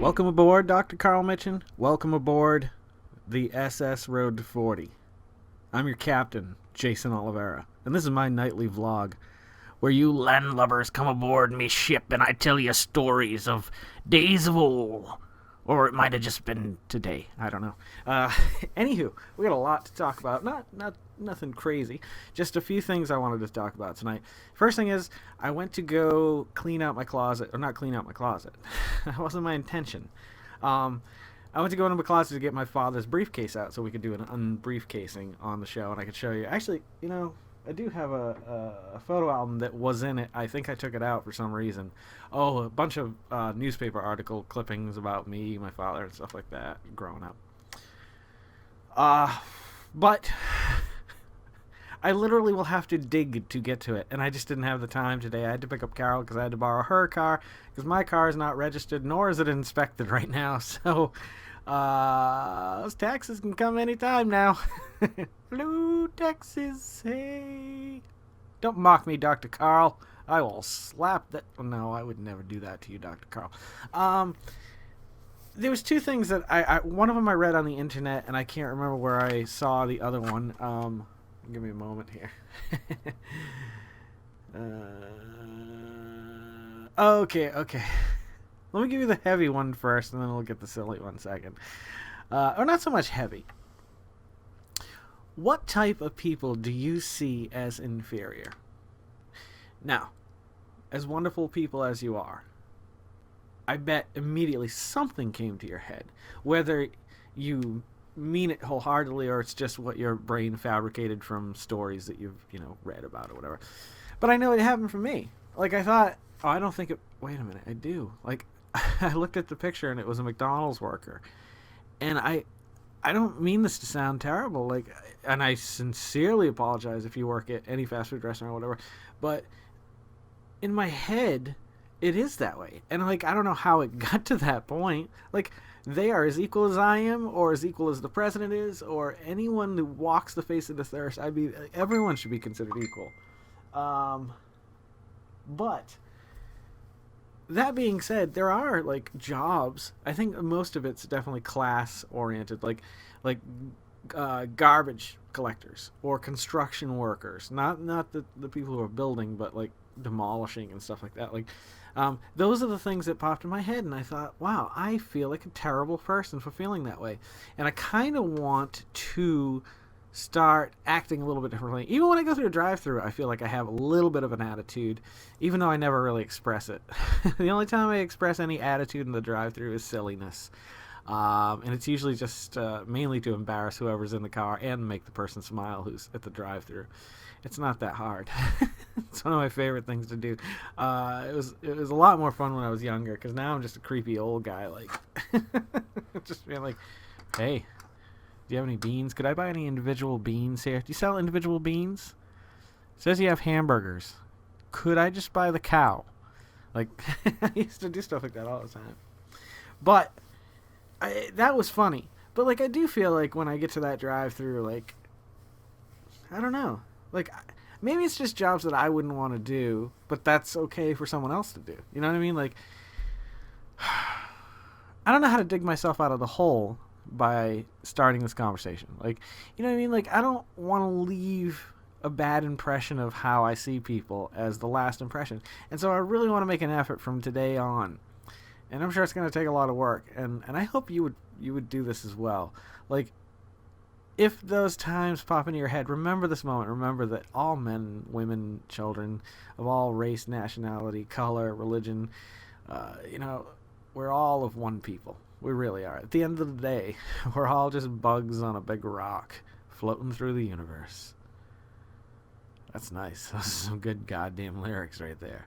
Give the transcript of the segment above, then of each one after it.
Welcome aboard, Dr. Carl Mitchin. Welcome aboard the SS Road to 40. I'm your captain, Jason Oliveira, and this is my nightly vlog where you landlubbers come aboard me ship and I tell you stories of days of old. Or it might have just been today. I don't know. Anywho, we got a lot to talk about. Nothing crazy. Just a few things I wanted to talk about tonight. First thing is, I went to go clean out my closet. Or not clean out my closet. That wasn't my intention. I went to go into my closet to get my father's briefcase out so we could do an unbriefcasing on the show. And I could show you. Actually, I do have a photo album that was in it. I think I took it out for some reason. Oh, a bunch of newspaper article clippings about me, my father, and stuff like that growing up. But I literally will have to dig to get to it, and I just didn't have the time today. I had to pick up Carol because I had to borrow her car because my car is not registered, nor is it inspected right now. So those taxes can come anytime now. Blue Texas, hey. Don't mock me, Dr. Carl. I will slap that. No, I would never do that to you, Dr. Carl. There was two things that I one of them I read on the internet, and I can't remember where I saw the other one. Give me a moment here. Okay. Let me give you the heavy one first, and then we'll get the silly one second. Or not so much heavy. What type of people do you see as inferior? Now, as wonderful people as you are, I bet immediately something came to your head. Whether you mean it wholeheartedly or it's just what your brain fabricated from stories that you've, read about or whatever. But I know it happened for me. Like, I thought, I don't think it... Wait a minute, I do. Like, I looked at the picture and it was a McDonald's worker. And I don't mean this to sound terrible, like, and I sincerely apologize if you work at any fast food restaurant or whatever, but in my head, it is that way. And, like, I don't know how it got to that point. Like, they are as equal as I am, or as equal as the president is, or anyone who walks the face of this earth. I mean, everyone should be considered equal. But that being said, there are, like, jobs. I think most of it's definitely class-oriented, like garbage collectors or construction workers. Not the people who are building, but, like, demolishing and stuff like that. Like, those are the things that popped in my head, and I thought, wow, I feel like a terrible person for feeling that way. And I kind of want to start acting a little bit differently. Even when I go through a drive-thru, I feel like I have a little bit of an attitude, even though I never really express it. The only time I express any attitude in the drive-thru is silliness. And it's usually just mainly to embarrass whoever's in the car and make the person smile who's at the drive-thru. It's not that hard. It's one of my favorite things to do. It was a lot more fun when I was younger, because now I'm just a creepy old guy, like, just being like, hey, do you have any beans? Could I buy any individual beans here? Do you sell individual beans? It says you have hamburgers. Could I just buy the cow? Like, I used to do stuff like that all the time. But that was funny. But, like, I do feel like when I get to that drive-thru, like, I don't know. Like, maybe it's just jobs that I wouldn't want to do, but that's okay for someone else to do. You know what I mean? Like, I don't know how to dig myself out of the hole by starting this conversation. Like, you know what I mean? Like, I don't want to leave a bad impression of how I see people as the last impression. And so I really want to make an effort from today on. And I'm sure it's going to take a lot of work. And I hope you would do this as well. Like, if those times pop into your head, remember this moment. Remember that all men, women, children of all race, nationality, color, religion, we're all of one people. We really are. At the end of the day, we're all just bugs on a big rock floating through the universe. That's nice. Those are some good goddamn lyrics right there.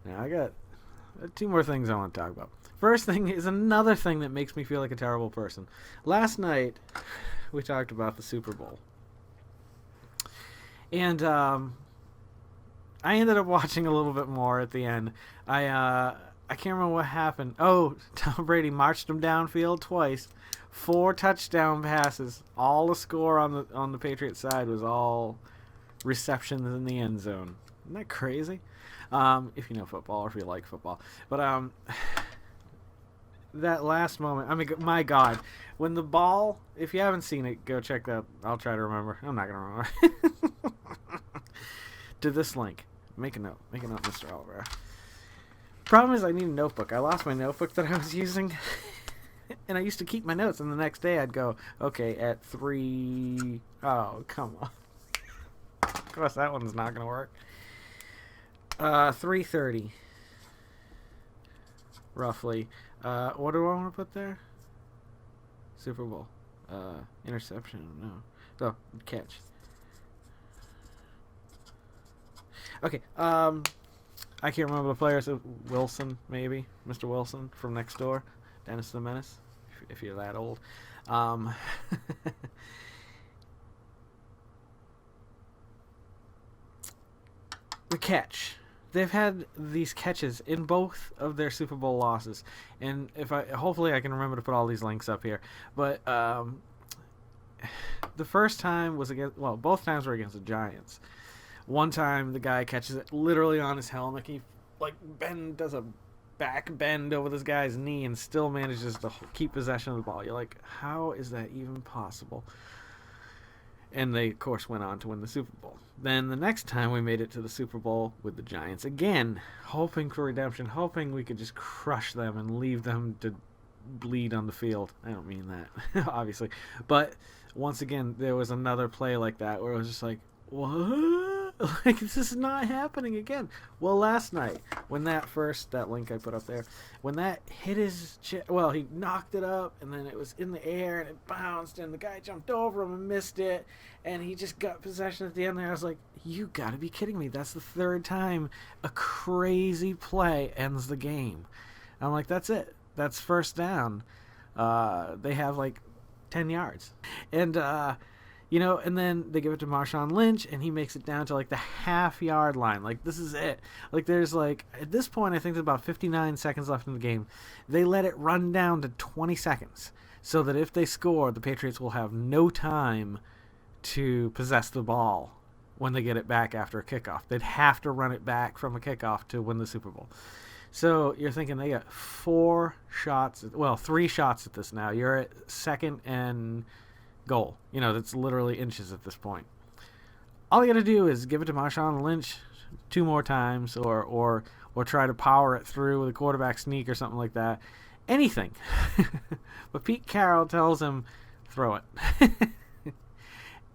Now, I got two more things I want to talk about. First thing is another thing that makes me feel like a terrible person. Last night, we talked about the Super Bowl. And I ended up watching a little bit more at the end. I can't remember what happened. Oh, Tom Brady marched him downfield twice. 4 touchdown passes. All the score on the Patriots side was all receptions in the end zone. Isn't that crazy? If you know football or if you like football. But that last moment. I mean, my God, when the ball. If you haven't seen it, go check that. I'll try to remember. I'm not gonna remember. To this link, make a note, Mr. Oliver. Problem is, I need a notebook. I lost my notebook that I was using, and I used to keep my notes. And the next day, I'd go, okay, at 3. Oh, come on. Of course, that one's not gonna work. 3:30. Roughly. What do I want to put there? Super Bowl. Interception. No. Oh, catch. Okay. I can't remember the players. Wilson, maybe. Mr. Wilson from next door. Dennis the Menace, if you're that old. The catch. They've had these catches in both of their Super Bowl losses, and hopefully I can remember to put all these links up here. But the first time was both times were against the Giants. One time the guy catches it literally on his helmet. He does a back bend over this guy's knee and still manages to keep possession of the ball. You're like, how is that even possible? And they, of course, went on to win the Super Bowl. Then the next time we made it to the Super Bowl with the Giants, again, hoping for redemption, hoping we could just crush them and leave them to bleed on the field. I don't mean that, obviously. But once again, there was another play like that where it was just like, what? Like, this is not happening again. Well, last night, when that link I put up there, when that hit his chest, he knocked it up, and then it was in the air, and it bounced, and the guy jumped over him and missed it, and he just got possession at the end there. I was like, you gotta be kidding me. That's the third time a crazy play ends the game. I'm like, that's it. That's first down. They have, 10 yards. And, and then they give it to Marshawn Lynch, and he makes it down to, the half-yard line. This is it. There's, at this point, I think there's about 59 seconds left in the game. They let it run down to 20 seconds so that if they score, the Patriots will have no time to possess the ball when they get it back after a kickoff. They'd have to run it back from a kickoff to win the Super Bowl. So you're thinking they got 3 shots at this now. You're at second and goal. That's literally inches at this point. All you got to do is give it to Marshawn Lynch 2 more times or try to power it through with a quarterback sneak or something like that. Anything. But Pete Carroll tells him, throw it.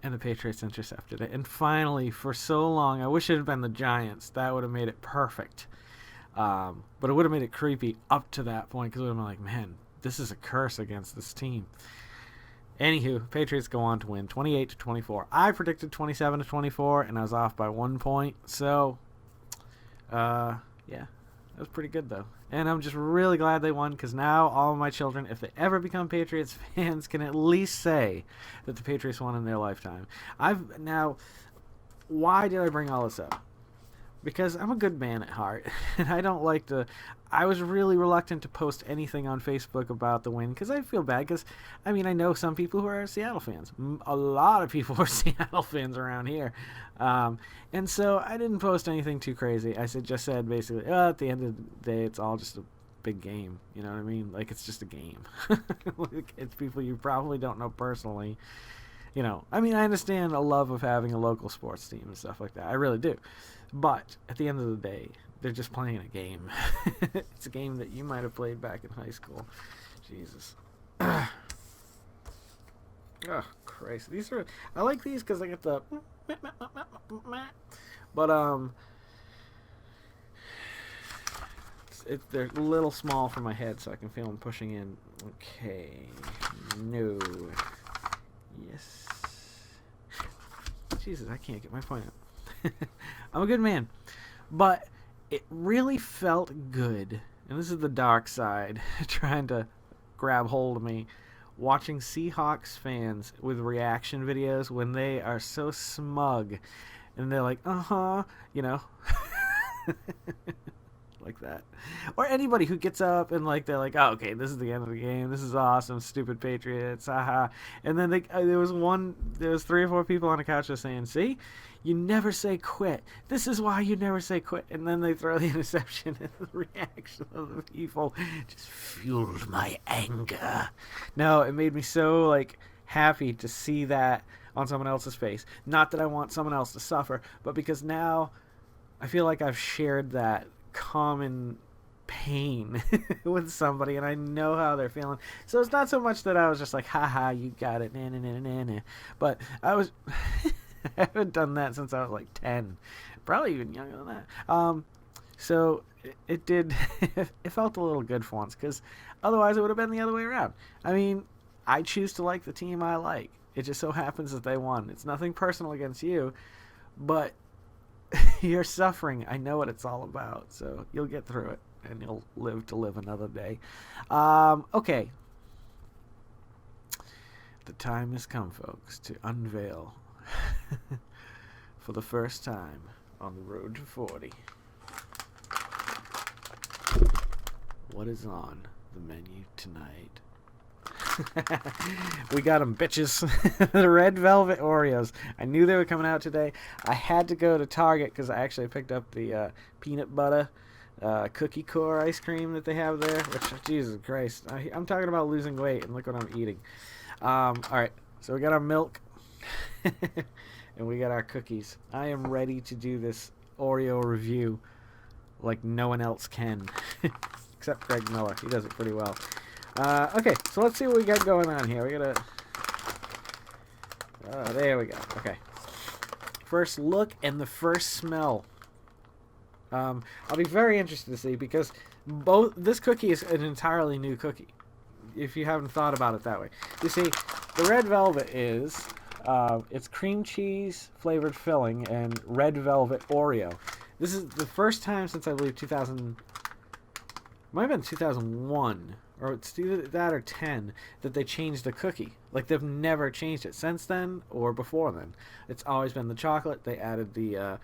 And the Patriots intercepted it. And finally, for so long, I wish it had been the Giants. That would have made it perfect. But it would have made it creepy up to that point because it would have been like, man, this is a curse against this team. Anywho, Patriots go on to win 28-24. I predicted 27-24, and I was off by 1 point. So, yeah, that was pretty good, though. And I'm just really glad they won because now all of my children, if they ever become Patriots fans, can at least say that the Patriots won in their lifetime. Why did I bring all this up? Because I'm a good man at heart, and I don't like to... I was really reluctant to post anything on Facebook about the win, because I feel bad, because, I know some people who are Seattle fans. A lot of people are Seattle fans around here. And so I didn't post anything too crazy. I just said, basically, at the end of the day, it's all just a big game. You know what I mean? It's just a game. It's people you probably don't know personally. I understand a love of having a local sports team and stuff like that. I really do. But at the end of the day, they're just playing a game. It's a game that you might have played back in high school. Jesus. Oh, Christ. I like these because I get the... But, they're a little small for my head, so I can feel them pushing in. Okay. No. Yes. Jesus, I can't get my point out. I'm a good man. But it really felt good, and this is the dark side trying to grab hold of me, watching Seahawks fans with reaction videos when they are so smug, and they're like, like that. Or anybody who gets up and like they're like, oh, okay, this is the end of the game. This is awesome, stupid Patriots, haha. And then there was 3 or 4 people on the couch just saying, see, you never say quit. This is why you never say quit. And then they throw the interception, and the reaction of the people just fueled my anger. No, it made me so like happy to see that on someone else's face. Not that I want someone else to suffer, but because now I feel like I've shared that common pain with somebody, and I know how they're feeling. So it's not so much that I was just like, haha, you got it, nah, nah, nah, nah, nah. But I was I haven't done that since I was like 10, probably even younger than that. So it did it felt a little good for once, because otherwise it would have been the other way around. I mean, I choose to like the team I like. It just so happens that they won. It's nothing personal against you, but you're suffering. I know what it's all about, so you'll get through it, and you'll live to live another day. Okay. The time has come, folks, to unveil for the first time on the road to 40 what is on the menu tonight. We got them, bitches. The red velvet Oreos. I knew they were coming out today. I had to go to Target because I actually picked up the peanut butter cookie core ice cream that they have there. Which, Jesus Christ, I'm talking about losing weight, and look what I'm eating. All right, so we got our milk, and we got our cookies. I am ready to do this Oreo review like no one else can, except Greg Miller. He does it pretty well. Okay, so let's see what we got going on here. We gotta... there we go. Okay. First look and the first smell. I'll be very interested to see, because this cookie is an entirely new cookie, if you haven't thought about it that way. You see, the red velvet is... it's cream cheese flavored filling and red velvet Oreo. This is the first time since, I believe, 2000... might have been 2001, or it's either that or 10, that they changed the cookie. Like, they've never changed it since then or before then. It's always been the chocolate. They added the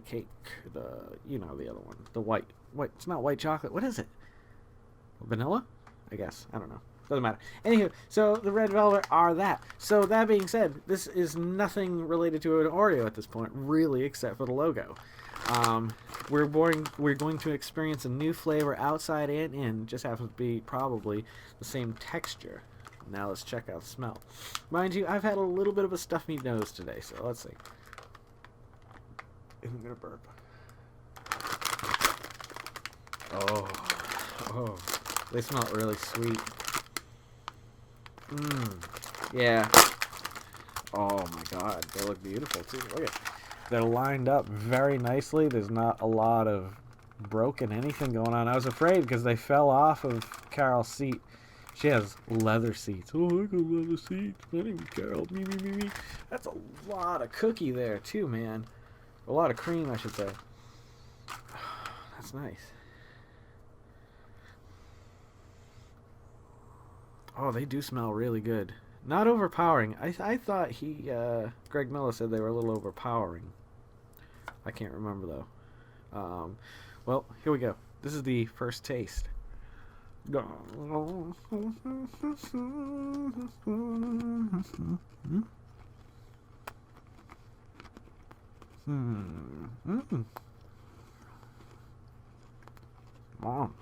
cake, the other one, the white. Wait, it's not white chocolate. What is it? Vanilla? I guess. I don't know. Doesn't matter. Anywho, so the red velvet are that. So that being said, this is nothing related to an Oreo at this point, really, except for the logo. We're going to experience a new flavor outside and in. Just happens to be probably the same texture. Now let's check out the smell. Mind you, I've had a little bit of a stuffy nose today, so let's see. I'm gonna burp. Oh, they smell really sweet. Yeah. Oh my God, they look beautiful too. Look at. They're lined up very nicely. There's not a lot of broken anything going on. I was afraid because they fell off of Carol's seat. She has leather seats. Oh, I got leather seats. My name is Carol. Me. That's a lot of cookie there too, man. A lot of cream, I should say. That's nice. Oh, they do smell really good. Not overpowering. I thought Greg Miller said they were a little overpowering. I can't remember though. Well, here we go. This is the first taste. Mom.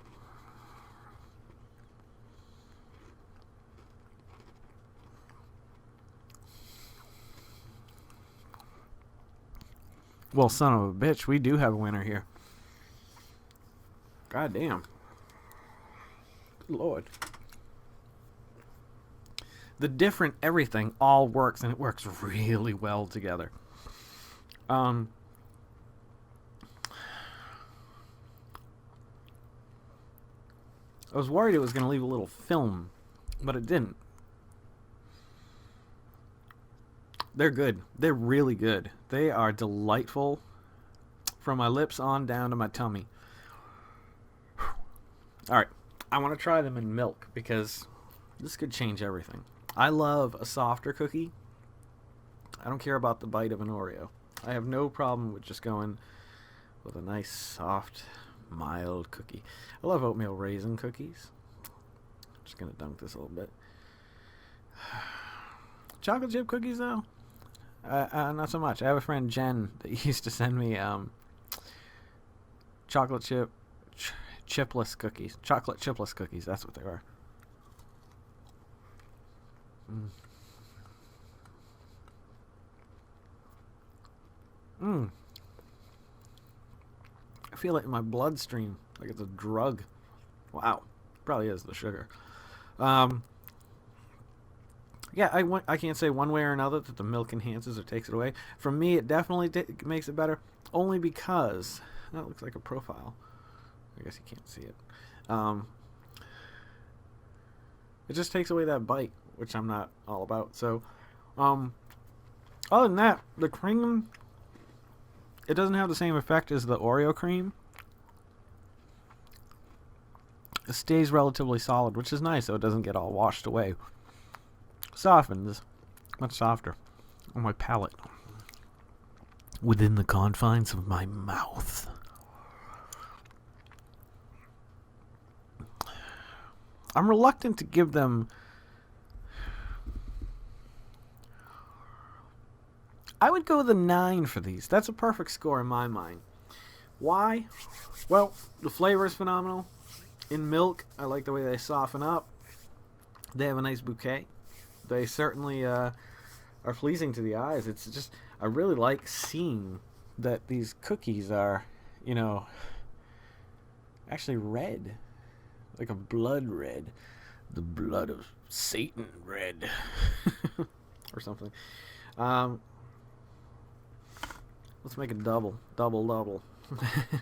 Well, son of a bitch, we do have a winner here. God damn. Good Lord. The different everything all works, and it works really well together. I was worried it was going to leave a little film, but it didn't. They're good. They're really good. They are delightful from my lips on down to my tummy. Alright, I want to try them in milk because this could change everything. I love a softer cookie. I don't care about the bite of an Oreo. I have no problem with just going with a nice, soft, mild cookie. I love oatmeal raisin cookies. Just gonna dunk this a little bit. Chocolate chip cookies, though, not so much. I have a friend, Jen, that used to send me chocolate chip chipless cookies. Chocolate chipless cookies, that's what they were. Mm. Mm. I feel it in my bloodstream, like it's a drug. Wow, probably is the sugar. Yeah, I can't say one way or another that the milk enhances or takes it away. For me, it definitely makes it better, only because that looks like a profile. I guess you can't see it. It just takes away that bite, which I'm not all about. So, other than that, the cream, it doesn't have the same effect as the Oreo cream. It stays relatively solid, which is nice, so it doesn't get all washed away. Softens, much softer on my palate, within the confines of my mouth. I'm reluctant to give them. I would go with a 9 for these. That's a perfect score in my mind. Why? Well, the flavor is phenomenal. In milk, I like the way they soften up. They have a nice bouquet. They certainly are pleasing to the eyes. It's just, I really like seeing that these cookies are, actually red. Like a blood red. The blood of Satan red. Or something. Let's make a double. Double.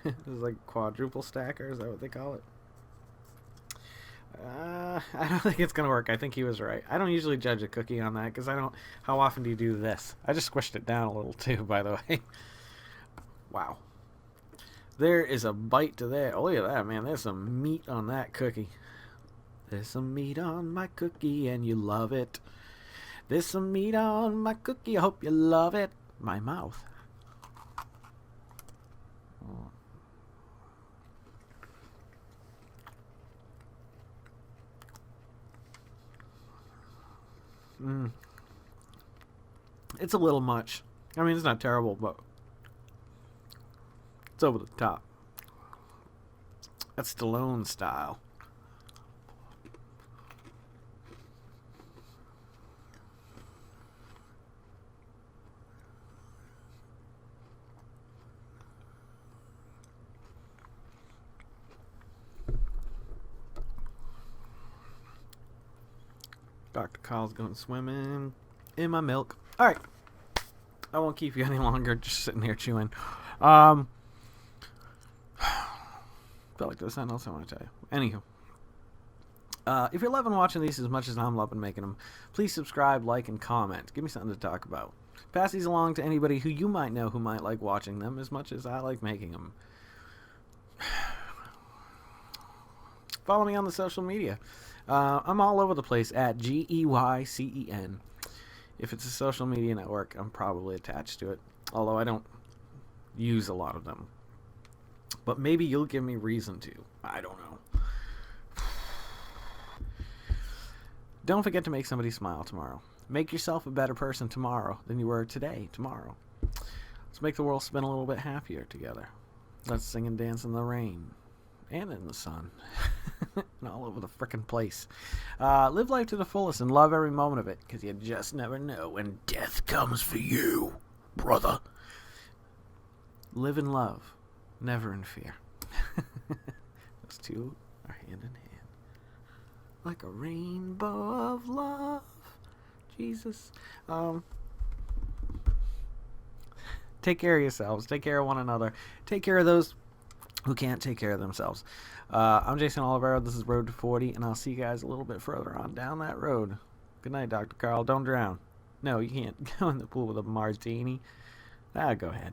This is like quadruple stacker. Is that what they call it? I don't think it's going to work. I think he was right. I don't usually judge a cookie on that because I don't... How often do you do this? I just squished it down a little too, by the way. Wow. There is a bite to that. Oh, look at that, man. There's some meat on that cookie. There's some meat on my cookie and you love it. There's some meat on my cookie. I hope you love it. My mouth. Oh. It's a little much. I mean, it's not terrible, but it's over the top. That's Stallone style. Dr. Kyle's going swimming in my milk. All right. I won't keep you any longer just sitting here chewing. Felt like there's something else I want to tell you. Anywho. If you're loving watching these as much as I'm loving making them, please subscribe, like, and comment. Give me something to talk about. Pass these along to anybody who you might know who might like watching them as much as I like making them. Follow me on the social media. I'm all over the place at GEYCEN. If it's a social media network, I'm probably attached to it. Although I don't use a lot of them. But maybe you'll give me reason to. I don't know. Don't forget to make somebody smile tomorrow. Make yourself a better person tomorrow than you were today, tomorrow. Let's make the world spin a little bit happier together. Let's sing and dance in the rain. And in the sun. And all over the frickin' place. Live life to the fullest and love every moment of it, because you just never know when death comes for you, brother. Live in love, never in fear. Those two are hand in hand. Like a rainbow of love. Jesus. Take care of yourselves. Take care of one another. Take care of those who can't take care of themselves. I'm Jason Olivero. This is Road to 40, and I'll see you guys a little bit further on down that road. Good night, Dr. Carl. Don't drown. No, you can't go in the pool with a martini. Go ahead.